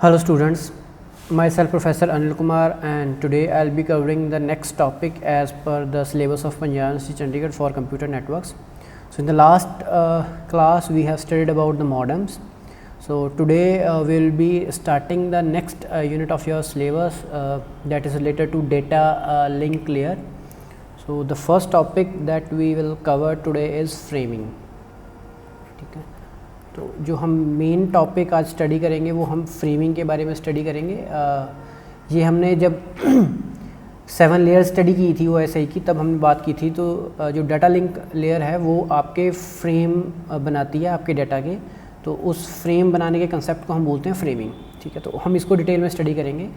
Hello students, myself Professor Anil Kumar and today I'll be covering the next topic as per the syllabus of Punjab University Chandigarh for computer networks. So in the last class we have studied about the modems. So today we'll be starting the next unit of your syllabus that is related to data link layer. So the first topic that we will cover today is framing. ठीक है, तो जो हम main topic आज study करेंगे वो हम framing के बारे में स्टडी करेंगे। ये हमने जब 7 लेयर स्टडी की थी OSI की, तब हमने बात की थी। तो जो डाटा लिंक लेयर है वो आपके फ्रेम बनाती है आपके डाटा के, तो उस फ्रेम बनाने के कंसेप्ट को हम बोलते हैं फ्रेमिंग। ठीक है, तो हम इसको डिटेल में स्टडी करेंगे।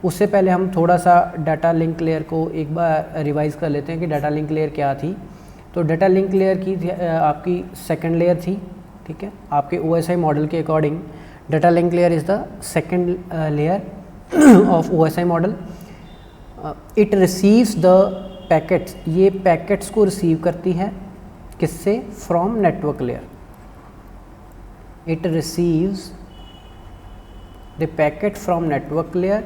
उससे पहले हम थोड़ा सा डाटा लिंक लेयर को एक बार रिवाइज कर लेते हैं कि डाटा लिंक लेयर क्या थी। तो डाटा लिंक लेयर की आपकी सेकेंड लेयर थी। ठीक है, आपके OSI मॉडल के according data link layer is the second layer of OSI model. It receives the packets, ये पैकेट्स को रिसीव करती है किससे? From network layer. It receives the packet from network layer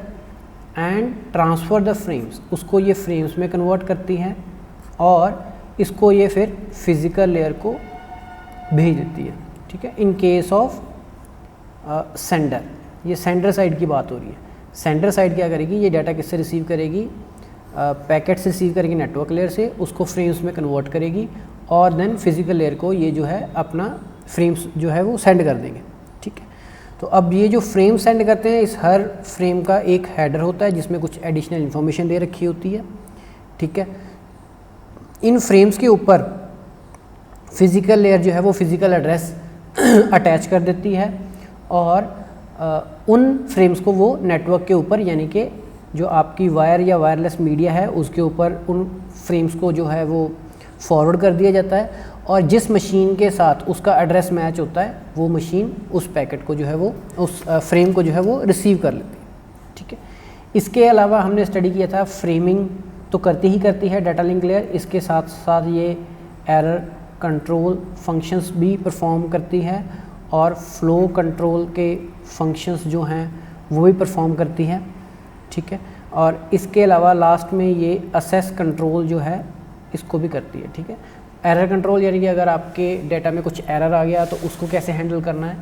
and transfer the frames, उसको ये frames में convert करती है और इसको ये फिर फिज़िकल लेयर को भेज देती है। ठीक है, इन केस ऑफ सेंडर, ये सेंडर साइड की बात हो रही है। सेंडर साइड क्या करेगी? ये डाटा किससे रिसीव करेगी? पैकेट्स रिसीव करेगी नेटवर्क लेयर से, उसको फ्रेम्स में कन्वर्ट करेगी और देन फिज़िकल लेयर को ये जो है अपना फ्रेम्स जो है वो सेंड कर देंगे। ठीक है, तो अब ये जो फ्रेम सेंड करते हैं, इस हर फ्रेम का एक हेडर होता है जिसमें कुछ एडिशनल इन्फॉर्मेशन दे रखी होती है। ठीक है, इन फ्रेम्स के ऊपर फिज़िकल लेयर जो है वो फिज़िकल एड्रेस अटैच कर देती है और उन फ्रेम्स को वो नेटवर्क के ऊपर, यानी कि जो आपकी वायर या वायरलेस मीडिया है उसके ऊपर उन फ्रेम्स को जो है वो फॉरवर्ड कर दिया जाता है और जिस मशीन के साथ उसका एड्रेस मैच होता है वो मशीन उस पैकेट को जो है वो उस फ्रेम को जो है वो रिसीव कर लेती है। ठीक है, इसके अलावा हमने स्टडी किया था फ्रेमिंग तो करती है डाटा लिंक लेयर, इसके साथ साथ ये एरर कंट्रोल फंक्शंस भी परफॉर्म करती है और फ्लो कंट्रोल के फंक्शंस जो हैं वो भी परफॉर्म करती है। ठीक है, और इसके अलावा लास्ट में ये असेस कंट्रोल जो है इसको भी करती है। ठीक है, एरर कंट्रोल यानी कि अगर आपके डाटा में कुछ एरर आ गया तो उसको कैसे हैंडल करना है।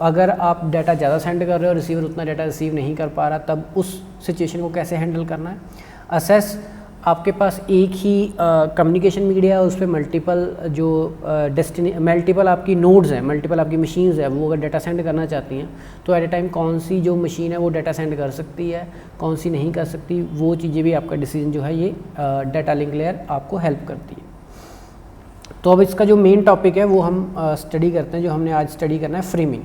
अगर आप डाटा ज़्यादा सेंड कर रहे हो, रिसीवर उतना डाटा रिसीव नहीं कर पा रहा, तब उस सिचुएशन को कैसे हैंडल करना है। असेस, आपके पास एक ही कम्युनिकेशन मीडिया है, उस पर मल्टीपल जो मल्टीपल आपकी नोड्स हैं, मल्टीपल आपकी मशीन्स है, वो अगर डाटा सेंड करना चाहती हैं तो एट ए टाइम कौन सी जो मशीन है वो डाटा सेंड कर सकती है, कौन सी नहीं कर सकती, वो चीज़ें भी आपका डिसीजन जो है ये डाटा लिंक लेयर आपको हेल्प करती है। तो अब इसका जो मेन टॉपिक है वो हम स्टडी करते हैं, जो हमने आज स्टडी करना है फ्रेमिंग।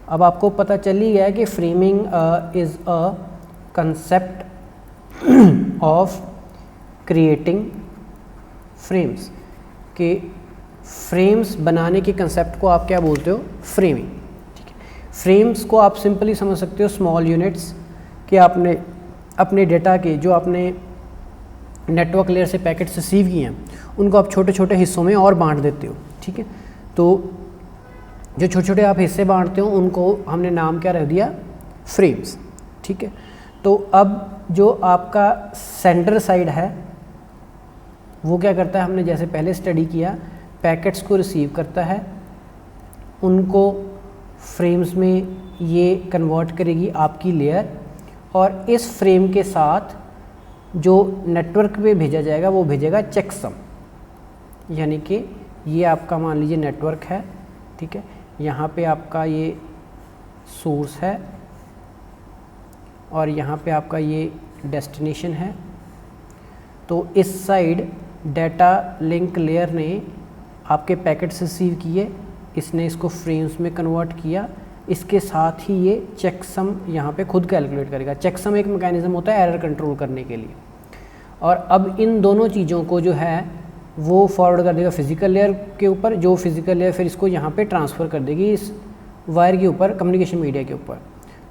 अब आपको पता चल ही गया है कि framing is a concept of creating frames, के फ्रेम्स बनाने के कंसेप्ट को आप क्या बोलते हो? फ्रेमिंग। ठीक है, फ्रेम्स को आप सिंपली समझ सकते हो स्मॉल यूनिट्स, कि आपने अपने डेटा के जो आपने नेटवर्क लेयर से पैकेट्स रिसीव किए हैं उनको आप छोटे छोटे हिस्सों में और बांट देते हो। ठीक है, तो जो छोटे छोटे आप हिस्से बांटते हो उनको हमने नाम क्या रख दिया? फ्रेम्स। ठीक है, तो अब जो आपका सेंडर साइड है वो क्या करता है? हमने जैसे पहले स्टडी किया, पैकेट्स को रिसीव करता है, उनको फ्रेम्स में ये कन्वर्ट करेगी आपकी लेयर और इस फ्रेम के साथ जो नेटवर्क पे भेजा जाएगा वो भेजेगा चेकसम, यानी कि ये आपका मान लीजिए नेटवर्क है। ठीक है, यहाँ पे आपका ये सोर्स है और यहाँ पे आपका ये डेस्टिनेशन है। तो इस साइड डाटा लिंक लेयर ने आपके पैकेट्स रिसीव किए, इसने इसको फ्रेम्स में कन्वर्ट किया, इसके साथ ही ये चेकसम यहाँ पे खुद कैलकुलेट करेगा। चेकसम एक मैकेनिज़्म होता है एरर कंट्रोल करने के लिए, और अब इन दोनों चीज़ों को जो है वो फॉरवर्ड कर देगा फिज़िकल लेयर के ऊपर, जो फिज़िकल लेयर फिर इसको यहाँ पे ट्रांसफ़र कर देगी इस वायर के ऊपर, कम्युनिकेशन मीडिया के ऊपर।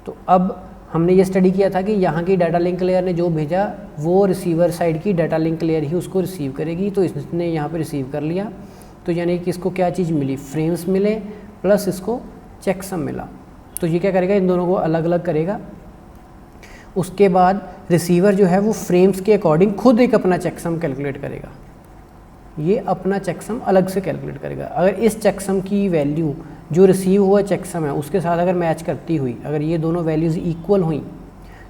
तो अब हमने ये स्टडी किया था कि यहाँ की डाटा लिंक लेयर ने जो भेजा वो रिसीवर साइड की डाटा लिंक लेयर ही उसको रिसीव करेगी। तो इसने यहाँ पे रिसीव कर लिया, तो यानी कि इसको क्या चीज़ मिली? फ्रेम्स मिले प्लस इसको चेकसम मिला। तो ये क्या करेगा, इन दोनों को अलग अलग करेगा। उसके बाद रिसीवर जो है वो फ्रेम्स के अकॉर्डिंग खुद एक अपना चेकसम कैलकुलेट करेगा, ये अपना चेकसम अलग से कैलकुलेट करेगा। अगर इस चेकसम की वैल्यू जो रिसीव हुआ चेकसम है उसके साथ अगर मैच करती हुई, अगर ये दोनों वैल्यूज़ इक्वल हुई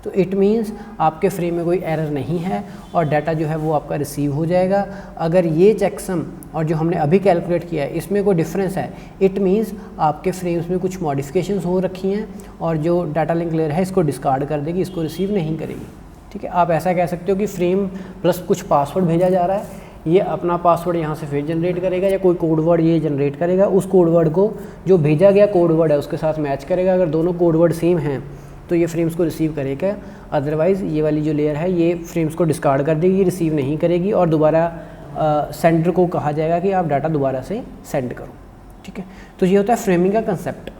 तो इट मीन्स आपके फ्रेम में कोई एरर नहीं है और डाटा जो है वो आपका रिसीव हो जाएगा। अगर ये चेकसम और जो हमने अभी कैलकुलेट किया है इसमें कोई डिफरेंस है, इट मीन्स आपके फ्रेम्स में कुछ मॉडिफिकेशंस हो रखी हैं और जो डाटा लिंक लेयर है इसको डिस्कार्ड कर देगी, इसको रिसीव नहीं करेगी। ठीक है, आप ऐसा कह सकते हो कि फ्रेम प्लस कुछ पासवर्ड भेजा जा रहा है, ये अपना पासवर्ड यहाँ से फिर जनरेट करेगा या कोई कोड वर्ड ये जनरेट करेगा, उस कोड वर्ड को जो भेजा गया कोड वर्ड है उसके साथ मैच करेगा। अगर दोनों कोड वर्ड सेम हैं तो ये फ्रेम्स को रिसीव करेगा, अदरवाइज़ ये वाली जो लेयर है ये फ्रेम्स को डिस्कार्ड कर देगी, रिसीव नहीं करेगी और दोबारा सेंडर को कहा जाएगा कि आप डाटा दोबारा से सेंड करो। ठीक है, तो ये होता है फ्रेमिंग का कंसेप्ट।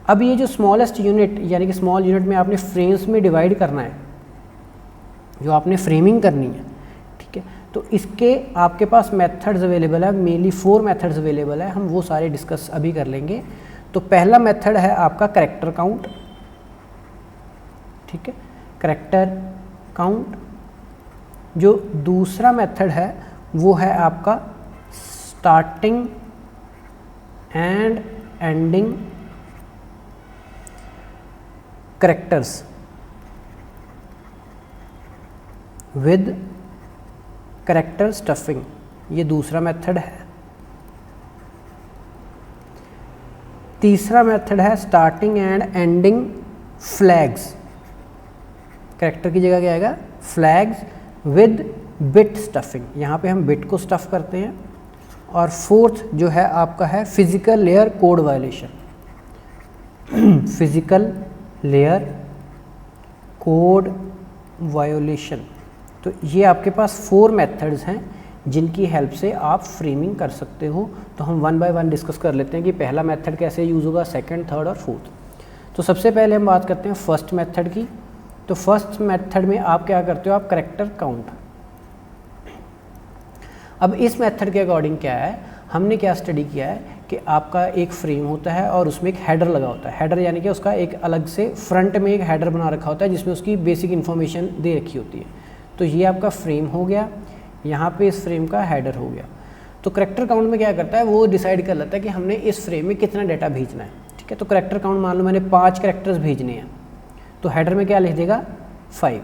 अब ये जो स्मॉलेस्ट यूनिट यानी कि स्मॉल यूनिट में आपने फ्रेम्स में डिवाइड करना है, जो आपने फ्रेमिंग करनी है, ठीक है, तो इसके आपके पास मेथड्स अवेलेबल है, मेनली 4 मेथड्स अवेलेबल है, हम वो सारे डिस्कस अभी कर लेंगे। तो पहला मेथड है आपका कैरेक्टर काउंट। ठीक है, कैरेक्टर काउंट। जो दूसरा मेथड है वो है आपका starting and ending characters with character stuffing, ये दूसरा मेथड है। तीसरा मेथड है starting and ending flags, character की जगह क्या आएगा, फ्लैग्स विद बिट स्टफिंग, यहाँ पे हम बिट को स्टफ करते हैं। और फोर्थ जो है आपका है physical layer code violation, physical layer code violation. तो ये आपके पास 4 मेथड्स हैं जिनकी हेल्प से आप फ्रेमिंग कर सकते हो। तो हम 1 बाय 1 डिस्कस कर लेते हैं कि पहला मेथड कैसे यूज़ होगा, सेकंड, थर्ड और फोर्थ। तो सबसे पहले हम बात करते हैं फर्स्ट मेथड की। तो फर्स्ट मेथड में आप क्या करते हो, आप कैरेक्टर काउंट। अब इस मेथड के अकॉर्डिंग क्या है, हमने क्या स्टडी किया है कि आपका एक फ्रेम होता है और उसमें एक हेडर लगा होता है। हेडर यानी कि उसका एक अलग से फ्रंट में एक हेडर बना रखा होता है जिसमें उसकी बेसिक इन्फॉर्मेशन दे रखी होती है। तो ये आपका फ्रेम हो गया, यहाँ पे इस फ्रेम का हेडर हो गया। तो कैरेक्टर काउंट में क्या करता है, वो डिसाइड कर लेता है कि हमने इस फ्रेम में कितना डाटा भेजना है। ठीक है, तो कैरेक्टर काउंट मान लो मैंने 5 कैरेक्टर्स भेजने हैं, तो हेडर में क्या लिख देगा 5।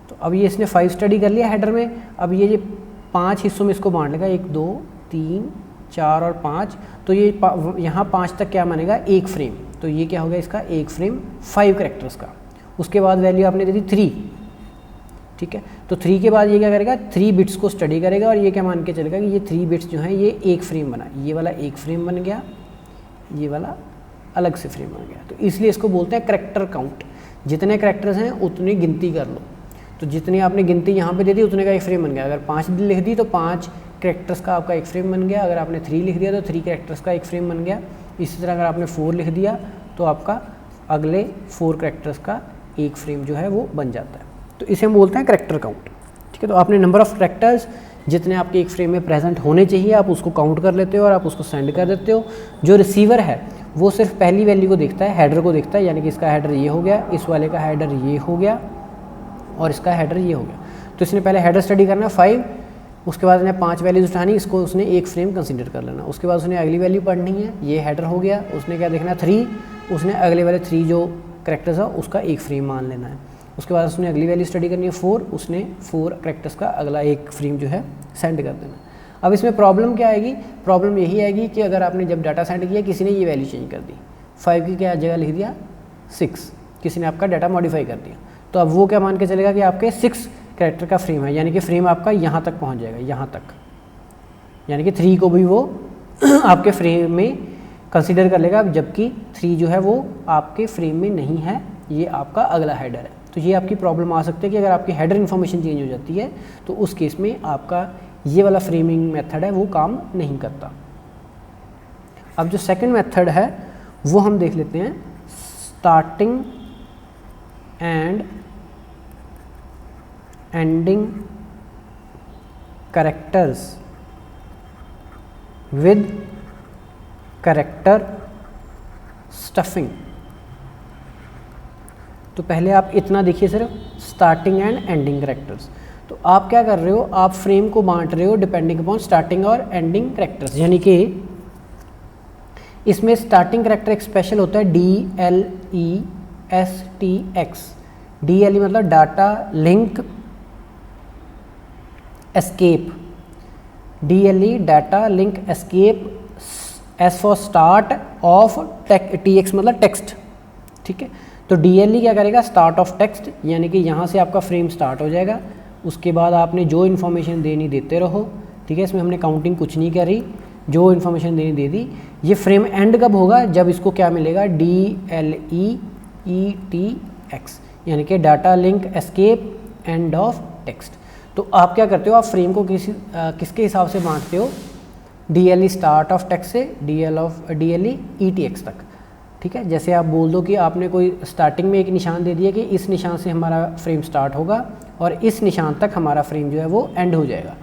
तो अब ये इसने 5 स्टडी कर लिया हेडर में। अब ये 5 हिस्सों में इसको बांट लेगा, 1 2 3 4 और 5। तो ये यहाँ 5 तक क्या मानेगा, एक फ्रेम। तो ये क्या हो गया इसका एक फ्रेम 5 कैरेक्टर्स का। उसके बाद वैल्यू आपने दे दी 3। ठीक है, तो 3 के बाद ये क्या करेगा, 3 बिट्स को स्टडी करेगा और ये क्या मान के चलेगा कि ये 3 बिट्स जो हैं ये एक फ्रेम बना, ये वाला एक फ्रेम बन गया, ये वाला अलग से फ्रेम बन गया। तो इसलिए इसको बोलते हैं कैरेक्टर काउंट। जितने कैरेक्टर्स हैं उतनी गिनती कर लो। तो जितनी आपने गिनती यहाँ पे दे दी उतने का एक फ्रेम बन गया। अगर 5 लिख दी तो 5 कैरेक्टर्स का आपका एक फ्रेम बन गया। अगर आपने 3 लिख दिया तो 3 कैरेक्टर्स का एक फ्रेम बन गया। इसी तरह अगर आपने 4 लिख दिया तो आपका अगले 4 कैरेक्टर्स का एक फ्रेम जो है वो बन जाता है। तो इसे हम बोलते हैं कैरेक्टर काउंट। ठीक है, तो आपने नंबर ऑफ़ कैरेक्टर्स जितने आपके एक फ्रेम में प्रेजेंट होने चाहिए आप उसको काउंट कर लेते हो और आप उसको सेंड कर देते हो। जो रिसीवर है वो सिर्फ पहली वैल्यू को देखता है, हेडर को देखता है, यानी कि इसका हेडर ये हो गया, इस वाले का हेडर ये हो गया और इसका हेडर ये हो गया। तो इसने पहले हेडर स्टडी करना 5, उसके बाद इसने 5 वैल्यूज उठानी, इसको उसने एक फ्रेम कंसीडर कर लेना। उसके बाद उसने अगली वैल्यू पढ़नी है, ये हेडर हो गया। उसने क्या देखना 3, उसने अगले वाले 3 जो कैरेक्टर्स है उसका एक फ्रेम मान लेना है। उसके बाद उसने अगली वैल्यू स्टडी करनी है 4, उसने 4 कैरेक्टर्स का अगला एक फ्रेम जो है सेंड कर देना। अब इसमें प्रॉब्लम क्या आएगी, प्रॉब्लम यही आएगी कि अगर आपने जब डाटा सेंड किया किसी ने ये वैल्यू चेंज कर दी, 5 की क्या जगह लिख दिया 6, किसी ने आपका डाटा मॉडिफाई कर दिया। तो अब वो क्या मान के चलेगा कि आपके 6 कैरेक्टर का फ्रेम है, यानी कि फ्रेम आपका यहाँ तक पहुँच जाएगा, यहाँ तक, यानी कि 3 को भी वो आपके फ्रेम में कंसिडर कर लेगा, जबकि 3 जो है वो आपके फ्रेम में नहीं है, ये आपका अगला हेडर है। तो ये आपकी प्रॉब्लम आ सकती है कि अगर आपकी हेडर इन्फॉर्मेशन चेंज हो जाती है तो उस केस में आपका ये वाला फ्रेमिंग मेथड है वो काम नहीं करता। अब जो सेकंड मेथड है वो हम देख लेते हैं, starting and ending characters with character stuffing. तो पहले आप इतना देखिए सिर्फ स्टार्टिंग एंड एंडिंग कैरेक्टर्स। तो आप क्या कर रहे हो, आप फ्रेम को बांट रहे हो डिपेंडिंग अपॉन स्टार्टिंग और एंडिंग कैरेक्टर्स, यानी कि इसमें स्टार्टिंग कैरेक्टर एक स्पेशल होता है DLESTX। DLE मतलब data link escape, DLE data link escape, S for start of TX मतलब टेक्स्ट, ठीक है। तो DLE क्या करेगा, स्टार्ट ऑफ टेक्स्ट, यानी कि यहाँ से आपका फ्रेम स्टार्ट हो जाएगा, उसके बाद आपने जो इन्फॉर्मेशन देनी देते रहो, ठीक है। इसमें हमने काउंटिंग कुछ नहीं करी, जो इन्फॉर्मेशन देनी दे दी। ये फ्रेम एंड कब होगा, जब इसको क्या मिलेगा, DLEETX, यानी कि data link escape end of text. तो आप क्या करते हो, आप फ्रेम को किसके हिसाब से बांटते हो, DLE स्टार्ट ऑफ टेक्स्ट से DLE ETX तक, ठीक है। जैसे आप बोल दो कि आपने कोई स्टार्टिंग में एक निशान दे दिया कि इस निशान से हमारा फ्रेम स्टार्ट होगा और इस निशान तक हमारा फ्रेम जो है वो एंड हो जाएगा।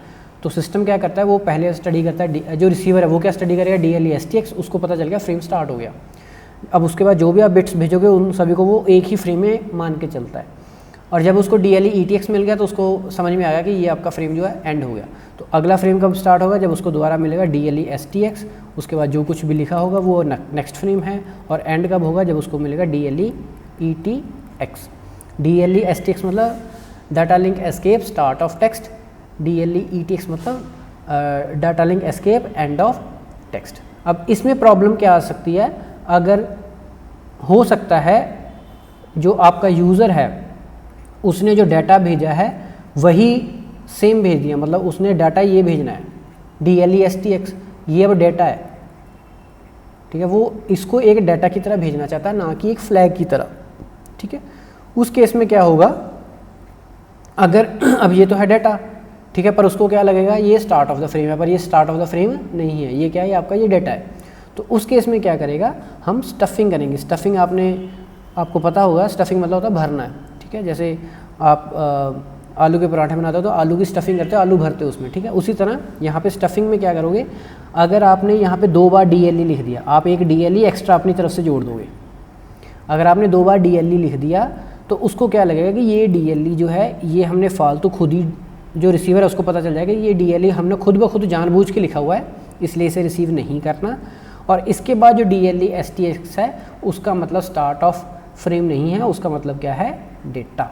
तो सिस्टम क्या करता है, वो पहले स्टडी करता है, जो रिसीवर है वो क्या स्टडी करेगा, DLESTX, उसको पता चल गया फ्रेम स्टार्ट हो गया। अब उसके बाद जो भी आप बिट्स भेजोगे उन सभी को वो एक ही फ्रेम में मान के चलता है, और जब उसको DLE ETX मिल गया तो उसको समझ में आया कि ये आपका फ्रेम जो है एंड हो गया। तो अगला फ्रेम कब स्टार्ट होगा, जब उसको दोबारा मिलेगा DLESTX, उसके बाद जो कुछ भी लिखा होगा वो नेक्स्ट फ्रेम है, और एंड कब होगा, जब उसको मिलेगा DLE ETX। DLESTX मतलब data link escape start of text, DLE ETX मतलब data link escape end of text. अब इसमें प्रॉब्लम क्या आ सकती है, अगर हो सकता है जो आपका यूज़र है उसने जो डाटा भेजा है वही सेम भेज दिया, मतलब उसने डाटा ये भेजना है DLESTX, ये अब डाटा है, ठीक है, वो इसको एक डाटा की तरह भेजना चाहता है, ना कि एक फ्लैग की तरह, ठीक है। उस केस में क्या होगा, अगर अब ये तो है डाटा, ठीक है, पर उसको क्या लगेगा, ये स्टार्ट ऑफ द फ्रेम है, पर ये स्टार्ट ऑफ द फ्रेम नहीं है, ये क्या है, आपका ये डाटा है। तो उस केस में क्या करेगा, हम स्टफिंग करेंगे। स्टफिंग आपको पता होगा, स्टफिंग मतलब होता है भरना है, ठीक है। जैसे आप आलू के पराठे बनाते हो तो आलू की स्टफिंग करते हो, आलू भरते हो उसमें, ठीक है। उसी तरह यहाँ पे स्टफिंग में क्या करोगे, अगर आपने यहाँ पे 2 बार DLE लिख दिया, आप एक DLE एक्स्ट्रा अपनी तरफ से जोड़ दोगे। अगर आपने 2 बार DLE लिख दिया तो उसको क्या लगेगा कि ये DLE जो है ये हमने फालतू खुद ही, जो रिसीवर है उसको पता चल जाएगा ये DLE हमने खुद ब खुद जानबूझ के लिखा हुआ है, इसलिए इसे रिसीव नहीं करना। और इसके बाद जो DLESTX है उसका मतलब स्टार्ट ऑफ फ्रेम नहीं है, उसका मतलब क्या है, डेटा।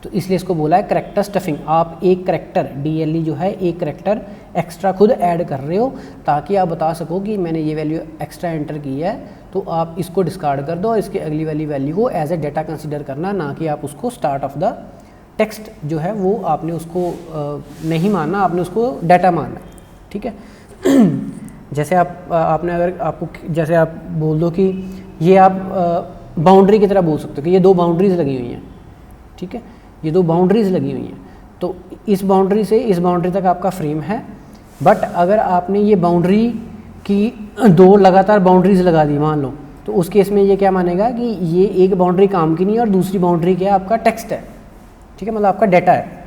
तो इसलिए इसको बोला है करेक्टर स्टफिंग। आप एक करेक्टर DLE जो है एक करेक्टर एक्स्ट्रा खुद ऐड कर रहे हो, ताकि आप बता सको कि मैंने ये वैल्यू एक्स्ट्रा एंटर की है, तो आप इसको डिस्कार्ड कर दो और इसके अगली वाली वैल्यू को एज ए डेटा कंसीडर करना, ना कि आप उसको स्टार्ट ऑफ द टेक्स्ट जो है वो आपने उसको नहीं मानना, आपने उसको डाटा मानना, ठीक है। जैसे आपने अगर आपको जैसे आप बोल दो कि ये आप बाउंड्री की तरह बोल सकते हो कि ये 2 बाउंड्रीज लगी हुई हैं, ठीक है, ये 2 बाउंड्रीज लगी हुई हैं, तो इस बाउंड्री से इस बाउंड्री तक आपका फ्रेम है। बट अगर आपने ये बाउंड्री की 2 लगातार बाउंड्रीज लगा दी मान लो, तो उस केस में ये क्या मानेगा कि ये एक बाउंड्री काम की नहीं है और दूसरी बाउंड्री क्या है, आपका टेक्स्ट है, ठीक है, मतलब आपका डाटा है।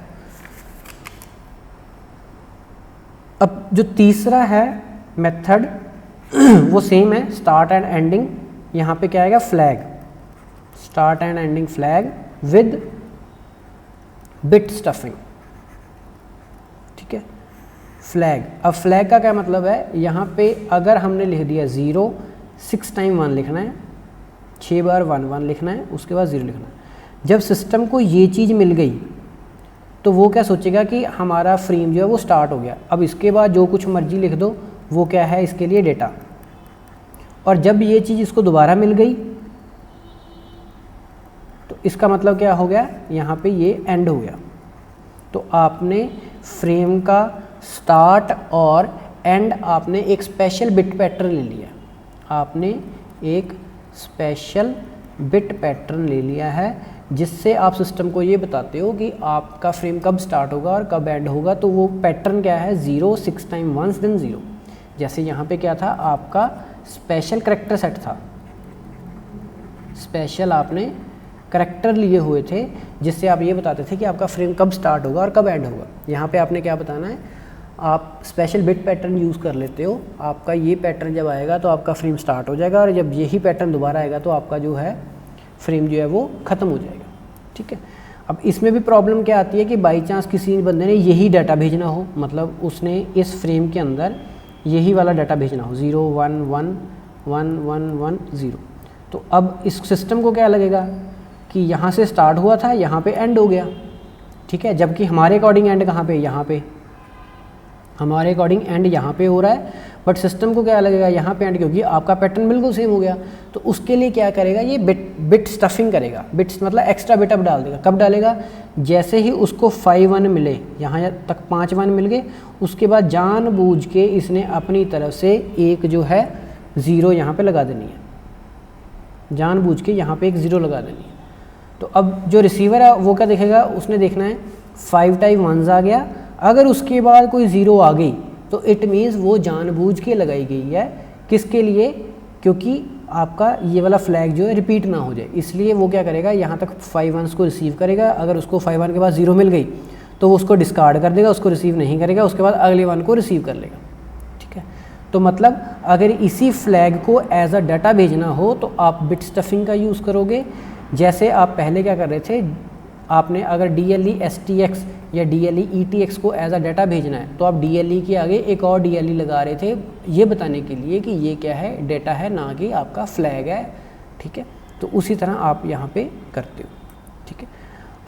अब जो तीसरा है मेथड वो सेम है, स्टार्ट एंड एंडिंग। यहाँ पे क्या आएगा, flag, start and ending flag with bit stuffing, ठीक है, फ्लैग। अब फ्लैग का क्या मतलब है, यहाँ पे अगर हमने लिख दिया 0, 6 टाइम 1 लिखना है, 6 बार 1 1 लिखना है, उसके बाद 0 लिखना है। जब सिस्टम को ये चीज़ मिल गई तो वो क्या सोचेगा कि हमारा फ्रेम जो है वो स्टार्ट हो गया। अब इसके बाद जो कुछ मर्जी लिख दो वो क्या है, इसके लिए डेटा। और जब ये चीज़ इसको दोबारा मिल गई तो इसका मतलब क्या हो गया, यहाँ पे ये एंड हो गया। तो आपने फ्रेम का स्टार्ट और एंड आपने एक स्पेशल बिट पैटर्न ले लिया, आपने एक स्पेशल बिट पैटर्न ले लिया है, जिससे आप सिस्टम को ये बताते हो कि आपका फ्रेम कब स्टार्ट होगा और कब एंड होगा। तो वो पैटर्न क्या है, 0, 6 टाइम 1 देन 0। जैसे यहाँ पे क्या था, आपका स्पेशल करैक्टर सेट था, स्पेशल आपने करैक्टर लिए हुए थे जिससे आप ये बताते थे कि आपका फ्रेम कब स्टार्ट होगा और कब एंड होगा। यहाँ पे आपने क्या बताना है, आप स्पेशल बिट पैटर्न यूज़ कर लेते हो। आपका ये पैटर्न जब आएगा तो आपका फ्रेम स्टार्ट हो जाएगा, और जब यही पैटर्न दोबारा आएगा तो आपका जो है फ्रेम जो है वो ख़त्म हो जाएगा, ठीक है। अब इसमें भी प्रॉब्लम क्या आती है कि बाई चांस किसी बंदे ने यही डाटा भेजना हो, मतलब उसने इस फ्रेम के अंदर यही वाला डाटा भेजना हो 0 1 1 1 1 1 0, तो अब इस सिस्टम को क्या लगेगा कि यहाँ से स्टार्ट हुआ था, यहाँ पे एंड हो गया, ठीक है, जबकि हमारे अकॉर्डिंग एंड कहाँ पे, यहाँ पे, हमारे अकॉर्डिंग एंड यहाँ पे हो रहा है, बट सिस्टम को क्या लगेगा यहाँ पे एंड, क्योंकि आपका पैटर्न बिल्कुल सेम हो गया। तो उसके लिए क्या करेगा, ये बिट स्टफिंग करेगा, बिट्स मतलब एक्स्ट्रा बिट अब डाल देगा। कब डालेगा, जैसे ही उसको 5 1 मिले, यहाँ तक 5 1 मिल गए, उसके बाद जानबूझ के इसने अपनी तरफ से एक जो है 0 यहाँ पे लगा देनी है, जानबूझ के यहाँ पे एक 0 लगा देनी है। तो अब जो रिसीवर है वो क्या देखेगा, उसने देखना है 5 टाइप 1s आ गया, अगर उसके बाद कोई 0 आ गई तो इट मीन्स वो जानबूझ के लगाई गई है, किसके लिए, क्योंकि आपका ये वाला फ्लैग जो है रिपीट ना हो जाए, इसलिए वो क्या करेगा, यहाँ तक 5 1s को रिसीव करेगा। अगर उसको 5 1 के बाद 0 मिल गई तो वो उसको डिस्कार्ड कर देगा, उसको रिसीव नहीं करेगा, उसके बाद अगले 1 को रिसीव कर लेगा, ठीक है। तो मतलब अगर इसी फ्लैग को एज अ डाटा भेजना हो तो आप बिट स्टफिंग का यूज़ करोगे। जैसे आप पहले क्या कर रहे थे, आपने अगर DLE STX या DLE ETX को एज अ डाटा भेजना है तो आप DLE के आगे एक और DLE लगा रहे थे, ये बताने के लिए कि ये क्या है, डाटा है, ना कि आपका फ्लैग है, ठीक है। तो उसी तरह आप यहाँ पे करते हो, ठीक है।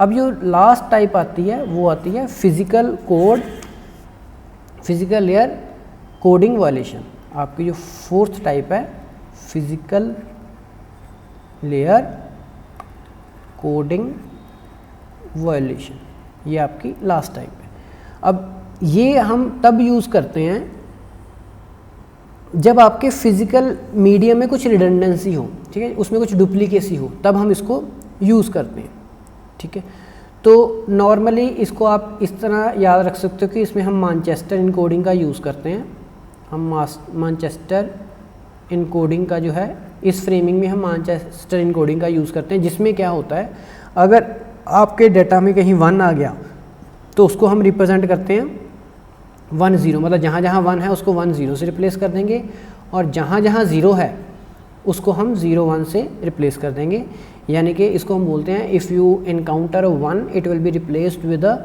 अब जो लास्ट टाइप आती है वो आती है physical code, physical layer coding violation. आपकी जो 4th टाइप है फिजिकल लेयर कोडिंग वायलेशन, ये आपकी लास्ट टाइप है। अब ये हम तब यूज़ करते हैं जब आपके फिजिकल मीडियम में कुछ रिडंडेंसी हो, ठीक है, उसमें कुछ डुप्लीकेसी हो, तब हम इसको यूज़ करते हैं, ठीक है। तो नॉर्मली इसको आप इस तरह याद रख सकते हो कि इसमें हम मैनचेस्टर इनकोडिंग का यूज़ करते हैं। हम मैनचेस्टर इनकोडिंग का जो है, इस फ्रेमिंग में हम मैनचेस्टर इनकोडिंग का यूज़ करते हैं, जिसमें क्या होता है, अगर आपके डाटा में कहीं 1 आ गया तो उसको हम रिप्रेजेंट करते हैं 1 0, मतलब जहाँ जहाँ 1 है उसको 1 0 से रिप्लेस कर देंगे, और जहाँ जहाँ 0 है उसको हम 0 1 से रिप्लेस कर देंगे। यानी कि इसको हम बोलते हैं if you encounter 1 it will be replaced with a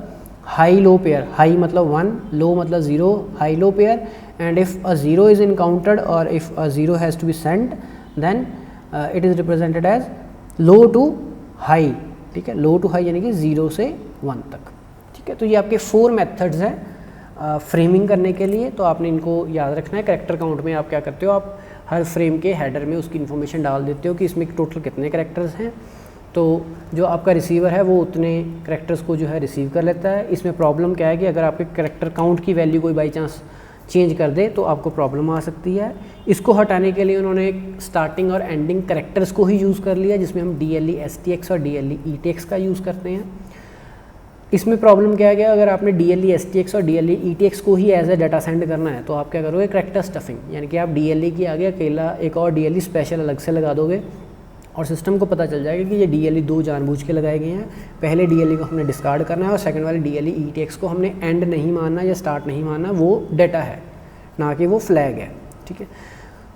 high low pair, high मतलब 1, लो मतलब 0, high low pair, and if a 0 is encountered और if a 0 has to be sent then it is represented as low to high, ठीक है, लो to high यानी कि 0 से 1 तक, ठीक है। तो ये आपके 4 मेथड्स हैं फ्रेमिंग करने के लिए, तो आपने इनको याद रखना है। कैरेक्टर काउंट में आप क्या करते हो, आप हर फ्रेम के हेडर में उसकी इन्फॉर्मेशन डाल देते हो कि इसमें टोटल कितने कैरेक्टर्स हैं, तो जो आपका रिसीवर है वो उतने कैरेक्टर्स को जो है रिसीव कर लेता है। इसमें प्रॉब्लम क्या है कि अगर आपके कैरेक्टर काउंट की वैल्यू कोई बाई चांस चेंज कर दे तो आपको प्रॉब्लम आ सकती है। इसको हटाने के लिए उन्होंने स्टार्टिंग और एंडिंग कैरेक्टर्स को ही यूज़ कर लिया, जिसमें हम DLE STX और DLE ETX का यूज़ करते हैं। इसमें प्रॉब्लम क्या है कि अगर आपने DLE STX और DLE ETX को ही एज ए डाटा सेंड करना है तो आप क्या करोगे, कैरेक्टर स्टफिंग, यानी कि आप DLE के आगे अकेला एक और DLE स्पेशल अलग से लगा दोगे और सिस्टम को पता चल जाएगा कि ये DLE 2 जानबूझ के लगाए गए हैं। पहले DLE को हमने डिस्कार्ड करना है और सेकंड वाले DLE ETX को हमने एंड नहीं मानना या स्टार्ट नहीं मानना, वो डाटा है ना कि वो फ्लैग है, ठीक है।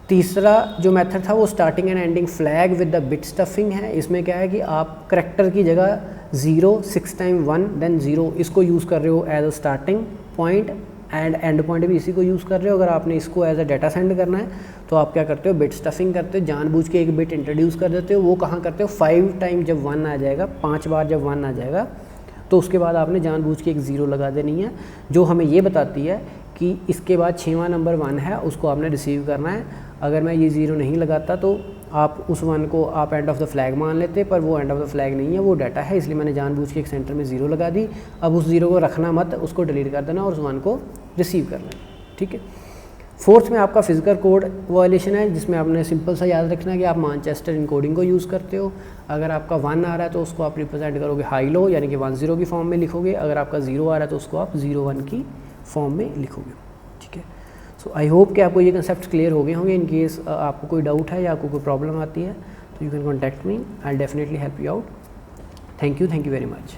तीसरा जो मेथड था वो starting and ending flag with the bit stuffing है। इसमें क्या है कि आप करेक्टर की जगह 0 6 टाइम 1 देन 0 इसको यूज़ कर रहे हो as a starting point, and end point भी इसी को यूज़ कर रहे हो। अगर आपने इसको एज अ डाटा सेंड करना है तो आप क्या करते हो, बिट स्टफिंग करते हो, जानबूझ के एक बिट इंट्रोड्यूस कर देते हो। वो कहाँ करते हो, 5 टाइम जब 1 आ जाएगा, 5 बार जब 1 आ जाएगा तो उसके बाद आपने जानबूझ के एक 0 लगा देनी है, जो हमें ये बताती है कि इसके बाद 6वां नंबर 1 है उसको आपने रिसीव करना है। अगर मैं ये 0 नहीं लगाता तो आप उस 1 को आप एंड ऑफ द फ्लैग मान लेते, पर वो एंड ऑफ द फ्लैग नहीं है, वो डाटा है, इसलिए मैंने जानबूझ के एक सेंटर में 0 लगा दी। अब उस 0 को रखना मत, उसको डिलीट कर देना और उस 1 को रिसीव कर लेना, ठीक है। 4th में आपका फिजिकल कोड वायलेशन है, जिसमें आपने सिंपल सा याद रखना है कि आप मैनचेस्टर इनकोडिंग को यूज़ करते हो। अगर आपका 1 आ रहा है तो उसको आप रिप्रेजेंट करोगे हाई लो, यानी कि 1 0 की फॉर्म में लिखोगे। अगर आपका 0 आ रहा है तो उसको आप 0 1 की फॉर्म में लिखोगे, ठीक है। सो आई होप कि आपको ये कंसेप्ट क्लियर हो गए होंगे। इन केस आपको कोई डाउट है या आपको कोई प्रॉब्लम आती है तो you can contact me, I will definitely help you out. Thank you very much.